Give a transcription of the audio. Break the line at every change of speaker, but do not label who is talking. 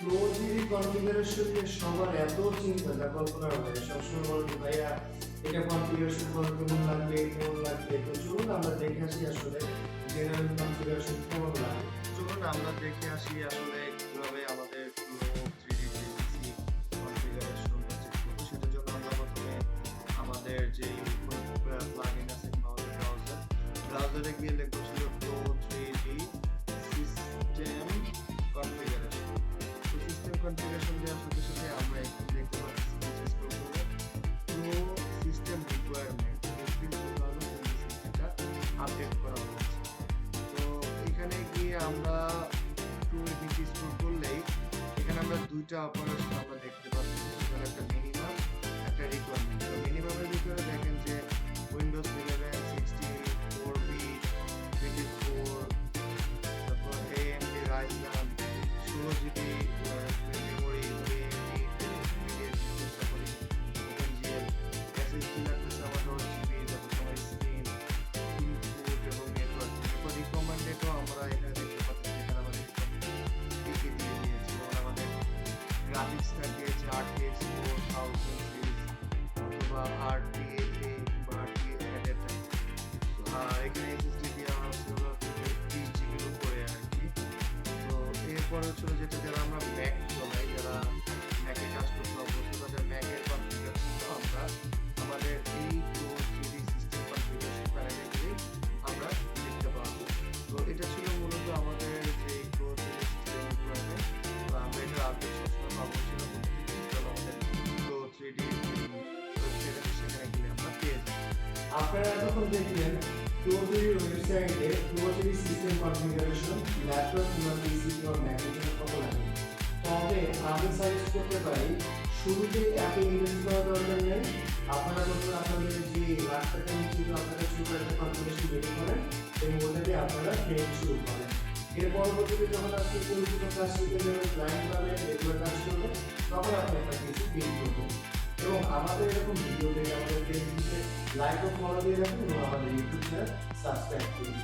প্রতিটি কনফিগারেশন নিয়ে সবার এত চিন্তা যা কল্পনার বাইরে। সবসময় বলো যে ভাইয়া এটা কনফিগারেশন করো কেমন লাগবে কেমন লাগবে। তো চলুন আমরা দেখে আসি আসলে জেনারেল কনফিগারেশন কেমন লাগে। চলুন আমরা দেখে আসি আসলে কিভাবে আমাদের Flow 3D PCC কনফিগারেশন হচ্ছে করবো। সেটার জন্য আমরা প্রথমে আমাদের যে প্লাগইন আছে ব্রাউজারে গিয়ে লিখবো ছিল Flow 3D সিস্টেম কনফিগারেশন। তো সিস্টেম কনফিগারেশন দেওয়ার সাথে সাথে আমরা এখানে দেখতে পাচ্ছি স্ক্রল করলে Flow সিস্টেম রিকোয়ারমেন্ট সিস্টেমটা আপডেট করা হয়েছে। তো এখানে গিয়ে আমরা একটু এদিকে স্ক্রল করলেই এখানে আমরা দুইটা অপারেশন আমরা দেখতে পাচ্ছি, সেখানে একটা মিনিমাম একটা রিকোয়ারমেন্ট। তো মিনিমামের ভিতরে দেখেন যে উইন্ডোজ 11 64 বিট 24, তারপর AMD Ryzen 16 GB memory, AMD Intel তারপরে OpenGL SSD লাগতেছে আমার 10 জিবি, তারপর তোমার স্ক্রিন ইনপুট এবং নেটওয়ার্ক। তারপর রিকমেন্ডেডও আমরা এখানে দেখতে পাচ্ছি, এখানে আমাদের টিকে দিয়ে দিয়েছে। যেমন আমাদের গ্রাফিক্স কার্ড দিয়েছে RTX 4000 সিরিজ অথবা RDNA বা RDNA অ্যাডাপ্টার। এখানে SSD দেওয়া হচ্ছে হলো 30 জিবির উপরে আর কি। তো এরপর হচ্ছে যেটা যারা আমরা ম্যাক চলাই, যারা ম্যাকে কাজ করতে অভ্যস্ত, তাদের ম্যাকের কনফিগারেশনটা আমরা আমাদের এই Flow 3D সিস্টেম কনফিগারেশন প্যানেলে গিয়ে আমরা দেখতে পাবো। তো এটা ছিল মূলত আমাদের যে Flow 3D সিস্টেম রিকোয়ারমেন্ট। তো আমরা এটা আপডেট সবসময় পাবো ছিল আমাদের Flow 3D ওয়েবসাইট আছে, সেখানে গেলে আমরা পেয়ে যাবো। আপনারা এতক্ষণ দেখলেন Flow 3D ওয়েবসাইটে Flow 3D system configuration laptop কিংবা পিসি কিংবা ম্যাকের জন্য কত লাগে। তবে আমি সাজেস্ট করতে পারি শুরুতে এত ইনভেস্ট করার দরকার নেই। আপনারা বলুন আপনাদের যে লাখ টাকা নিচে আপনারা ছোট একটা কনফিগারেশন রেডি করেন এবং ওটা দিয়ে আপনারা ট্রেনিং শুরু করেন। এর পরবর্তীতে যখন আপনি পরিচিত কাজ শিখে যাবেন, ক্লায়েন্ট পাবেন, রেগুলার কাজ করবেন, তখন আপনি একটা কিছু বিল করবেন। এবং আমাদের এরকম ভিডিও দেখে আমাদের ফেসবুকে লাইক ও ফলো দিয়ে রাখুন এবং আমাদের ইউটিউব চ্যানেল সাবস্ক্রাইব করুন।